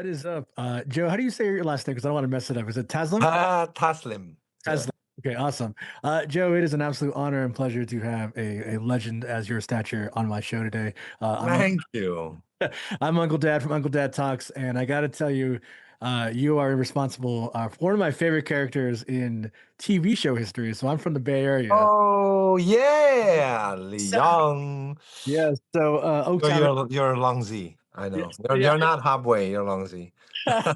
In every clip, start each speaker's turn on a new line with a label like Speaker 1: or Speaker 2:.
Speaker 1: What is up? Joe, how do you say your last name? Because I don't want to mess it up. Is it Taslim?
Speaker 2: Taslim. Yeah.
Speaker 1: Taslim. Okay, awesome. Joe, it is an absolute honor and pleasure to have a legend as your stature on my show today.
Speaker 2: Thank you.
Speaker 1: I'm Uncle Dad from Uncle Dad Talks, and I got to tell you, you are responsible for one of my favorite characters in TV show history. So I'm from the Bay Area.
Speaker 2: Oh yeah,
Speaker 1: So,
Speaker 2: Leon.
Speaker 1: yeah, so Oaktown.
Speaker 2: You're Longzi. I know.
Speaker 1: Yes,
Speaker 2: You're not Hubway, you're Longzi.
Speaker 1: yeah.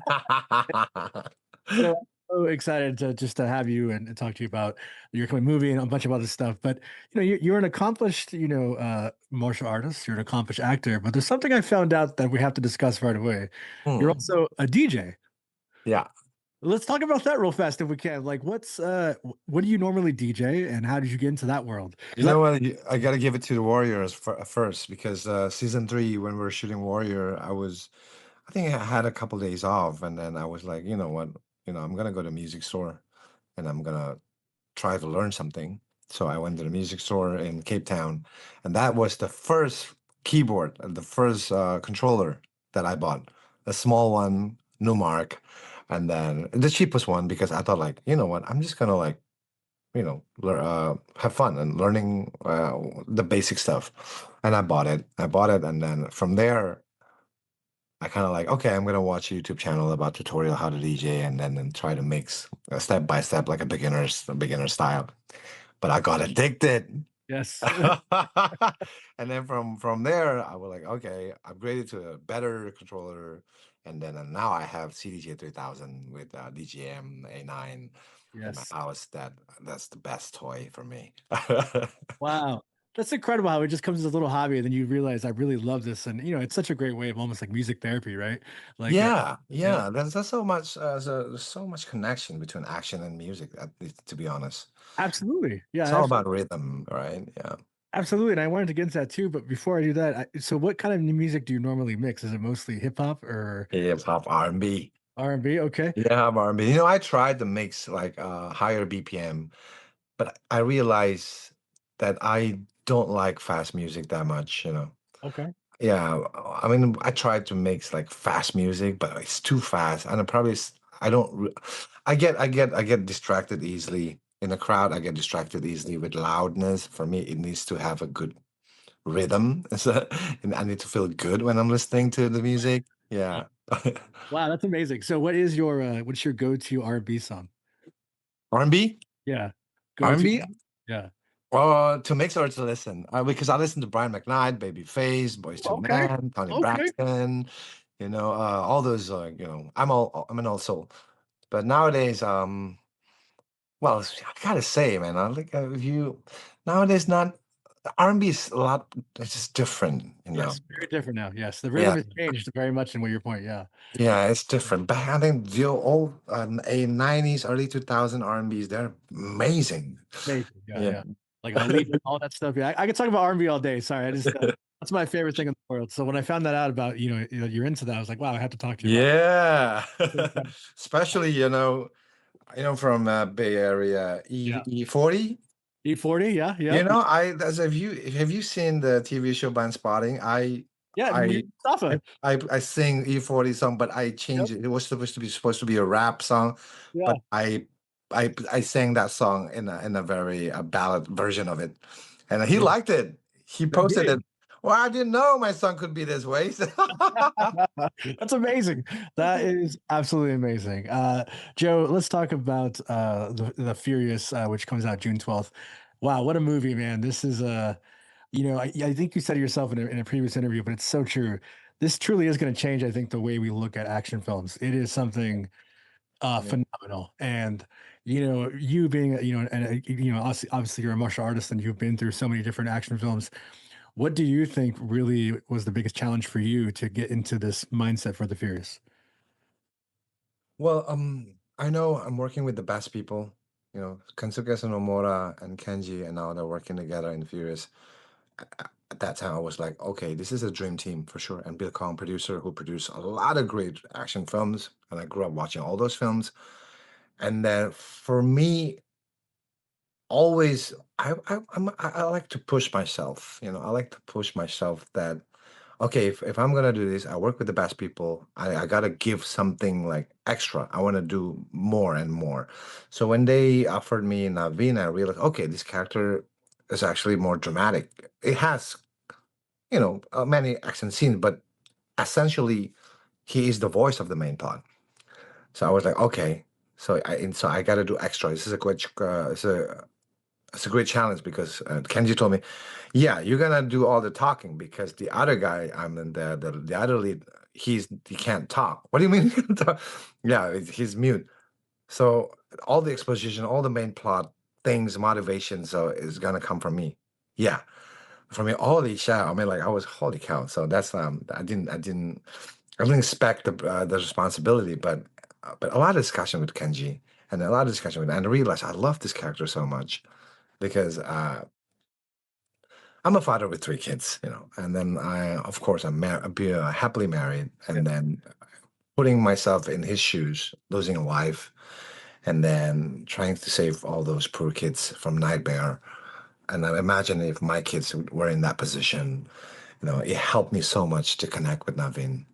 Speaker 1: So I'm so excited to just to have you and talk to you about your coming movie and a bunch of other stuff. But you're an accomplished, martial artist. You're an accomplished actor. But there's something I found out that we have to discuss right away. You're
Speaker 2: Hmm.
Speaker 1: also a DJ.
Speaker 2: Yeah.
Speaker 1: Let's talk about that real fast if we can. Like, what do you normally DJ, and how did you get into that world?
Speaker 2: You
Speaker 1: Because
Speaker 2: know what? I gotta give it to the Warriors first because season three, when we were shooting Warrior, I think I had a couple days off, and then I was like, you know what? I'm gonna go to a music store, and I'm gonna try to learn something. So I went to the music store in Cape Town, and that was the first keyboard and the first controller that I bought. A small one, Numark, and then the cheapest one because I thought like, you know what, I'm just gonna like, have fun and learning the basic stuff. And I bought it. And then from there, I kind of like, okay, I'm gonna watch a YouTube channel about tutorial how to DJ, and then try to mix step by step like a beginner style. But I got addicted.
Speaker 1: yes,
Speaker 2: And then from there, I was like, okay, upgraded to a better controller, and then now I have CDJ 3000 with DJM A9 in my
Speaker 1: yes.
Speaker 2: house. That's the best toy for me.
Speaker 1: Wow. That's incredible how it just comes as a little hobby and then you realize I really love this. And it's such a great way of almost like music therapy, right? Like
Speaker 2: Yeah,
Speaker 1: yeah,
Speaker 2: yeah. There's so much there's so much connection between action and music. To be honest,
Speaker 1: absolutely. Yeah,
Speaker 2: it's all about rhythm, right? Yeah.
Speaker 1: absolutely. And I wanted to get into that too, but before I do that, so what kind of new music do you normally mix? Is it mostly hip hop or
Speaker 2: Hip hop, R&B.
Speaker 1: R&B? Okay.
Speaker 2: Yeah, R&B. I tried to mix like higher BPM, but I realized that I don't like fast music that much.
Speaker 1: Okay.
Speaker 2: Yeah, I mean, I tried to mix like fast music, but it's too fast, and I don't. I get distracted easily in a crowd. I get distracted easily with loudness. For me, it needs to have a good rhythm, and I need to feel good when I'm listening to the music. Yeah.
Speaker 1: Wow, that's amazing. So what's your go-to R&B song?
Speaker 2: R&B,
Speaker 1: Yeah. Go-to.
Speaker 2: R&B.
Speaker 1: Yeah.
Speaker 2: To mix or to listen? Because I listen to Brian McKnight, Babyface, Boys to
Speaker 1: Okay.
Speaker 2: Men, Tony
Speaker 1: Okay.
Speaker 2: Braxton, all those. I'm an old soul. But nowadays, well, I gotta say, man, I like if you nowadays not R&B is a lot. It's just different.
Speaker 1: Yes, very different now. Yes, the rhythm
Speaker 2: Yeah,
Speaker 1: has changed very much in what your point. Yeah.
Speaker 2: yeah, it's different. But I think the old a '90s, early 2000 R&Bs, they're amazing.
Speaker 1: Amazing. Yeah,
Speaker 2: Yeah.
Speaker 1: yeah. Like Ali, all that stuff. Yeah, I could talk about R&B all day. Sorry, I just that's my favorite thing in the world. So when I found that out about you're into that, I was like, wow, I have to talk to you about
Speaker 2: Yeah,
Speaker 1: it.
Speaker 2: especially from Bay Area
Speaker 1: Yeah,
Speaker 2: E40.
Speaker 1: E40. Yeah, yeah,
Speaker 2: Have you seen the TV show Blind Spotting?
Speaker 1: yeah.
Speaker 2: I
Speaker 1: Mustafa.
Speaker 2: I sing E40 song, but I
Speaker 1: Yep.
Speaker 2: changed it. It was supposed to be a rap song,
Speaker 1: Yeah.
Speaker 2: but I sang that song in a very ballad version of it, and he
Speaker 1: Yeah.
Speaker 2: liked it. He posted it.
Speaker 1: Did.
Speaker 2: Well, I didn't know my son could be this way.
Speaker 1: That's amazing. That is absolutely amazing. Joe, let's talk about the Furious, which comes out June 12th. Wow, what a movie, man! This is I think you said it yourself in a previous interview, but it's so true. This truly is going to change, I think, the way we look at action films. It is something
Speaker 2: Yeah.
Speaker 1: phenomenal, and you being obviously you're a martial artist, and you've been through so many different action films. What do you think really was the biggest challenge for you to get into this mindset for the Furious?
Speaker 2: Well, I know I'm working with the best people. Kensuke Sonomura and Kenji, and now they're working together in Furious. At that time, I was like, okay, this is a dream team for sure. And Bill Kong, producer, who produced a lot of great action films, and I grew up watching all those films. And then for me, always, I like to push myself. I like to push myself that okay, if I'm gonna do this, I work with the best people. I gotta give something like extra. I want to do more and more. So when they offered me Naveen, I realized, okay, this character is actually more dramatic. It has, many action scenes, but essentially, he is the voice of the main plot. So I was like, okay, so I got to do extra. This is a great, it's a great challenge because Kenji told me, yeah, you're gonna do all the talking because the other guy, I'm in the other lead, he can't talk. What do you mean? He can't talk? Yeah, he's mute. So all the exposition, all the main plot things, motivation, so is gonna come from me. Yeah, from me. Holy cow! I mean, like I was holy cow. So that's I didn't expect the responsibility, but a lot of discussion with Kenji and a lot of discussion with, and I realized I love this character so much because I'm a father with three kids, and then of course, happily married, and then putting myself in his shoes, losing a wife, and then trying to save all those poor kids from nightmare. And I imagine if my kids were in that position, it helped me so much to connect with Naveen,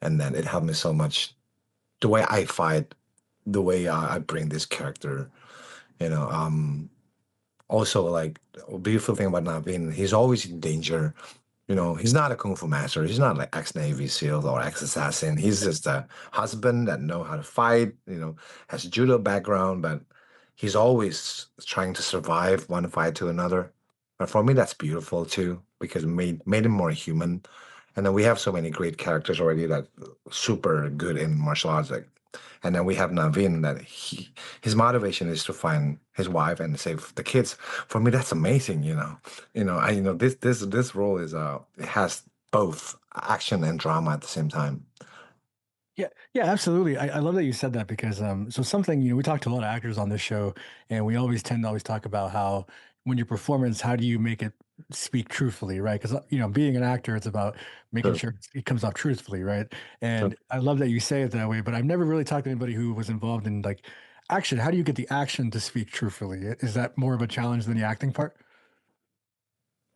Speaker 2: and then it helped me so much the way I fight, the way I bring this character, you know. Also, like, a beautiful thing about Naveen, he's always in danger. He's not a kung fu master. He's not like ex-Navy SEAL or ex-assassin. He's just a husband that know how to fight, has a judo background, but he's always trying to survive one fight to another. And for me, that's beautiful too, because it made him more human. And then we have so many great characters already that super good in martial arts. Like, and then we have Naveen that his motivation is to find his wife and save the kids. For me, that's amazing. This role it has both action and drama at the same time.
Speaker 1: Yeah, yeah, absolutely. I love that you said that because so something, we talked to a lot of actors on this show, and we always tend to always talk about how when your performance, how do you make it speak truthfully, right? Because being an actor, it's about making
Speaker 2: True.
Speaker 1: sure it comes off truthfully, right?
Speaker 2: True.
Speaker 1: And I love that you say it that way, but I've never really talked to anybody who was involved in like action. How do you get the action to speak truthfully? Is that more of a challenge than the acting part?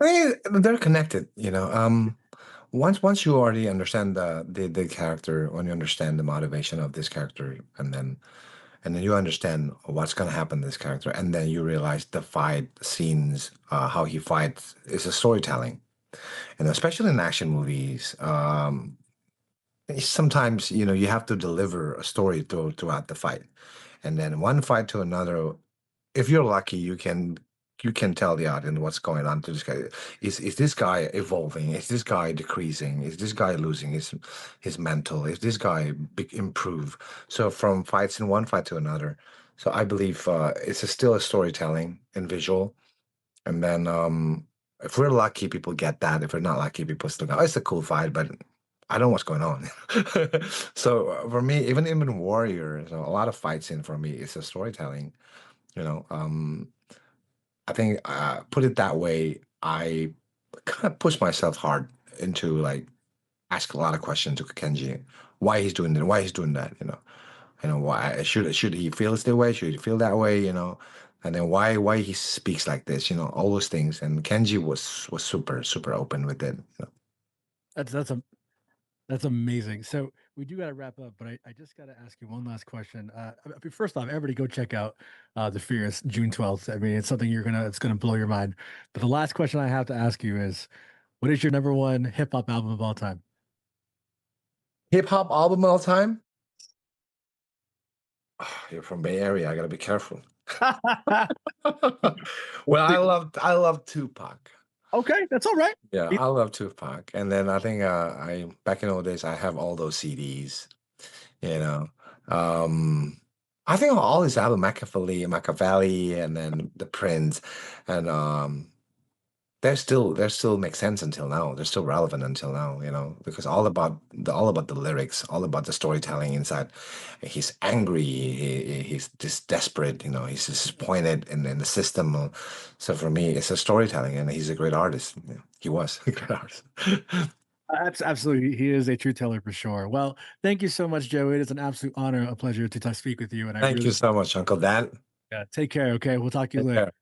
Speaker 2: I mean, they're connected. Once you already understand the character, when you understand the motivation of this character, and then you understand what's going to happen to this character, and then you realize the fight scenes, how he fights, is a storytelling. And especially in action movies, sometimes you have to deliver a story throughout the fight, and then one fight to another. If you're lucky, you can tell the audience what's going on to this guy. Is this guy evolving? Is this guy decreasing? Is this guy losing his mental? Is this guy improve? So from fights in one fight to another. So I believe still a storytelling and visual. And then if we're lucky, people get that. If we're not lucky, people still go, "Oh, it's a cool fight, but I don't know what's going on." So for me, even Warrior, a lot of fights in for me, it's a storytelling. You know, I think put it that way, I kind of push myself hard into like ask a lot of questions to Kenji, why he's doing that, why he's doing that. Why should he feel the way? Should he feel that way? And then why he speaks like this? All those things. And Kenji was super super open with it.
Speaker 1: That's that's amazing. So we do got to wrap up, but I just got to ask you one last question. First off, everybody go check out The Furious June 12th. I mean, it's something it's gonna blow your mind. But the last question I have to ask you is, what is your number one hip hop album of all time?
Speaker 2: Hip hop album all time. You're from Bay Area. I gotta be careful. Well, I love Tupac.
Speaker 1: Okay, that's all right.
Speaker 2: Yeah, I love Tupac. And then I think I back in old days I have all those CDs. You know, um, I think all his album Machiavelli, and then The Prince, and they're still make sense until now. They're still relevant until now. Because all about the lyrics, all about the storytelling inside. He's angry. He's just desperate. He's disappointed in the system. So for me, it's a storytelling, and he's a great artist. Yeah, he was a great artist.
Speaker 1: Absolutely, he is a truth teller for sure. Well, thank you so much, Joe. It is an absolute honor, a pleasure to speak with you, and I
Speaker 2: Thank you
Speaker 1: really
Speaker 2: so much, Uncle Dan.
Speaker 1: take care. Okay, we'll talk to you
Speaker 2: Take
Speaker 1: later.
Speaker 2: care.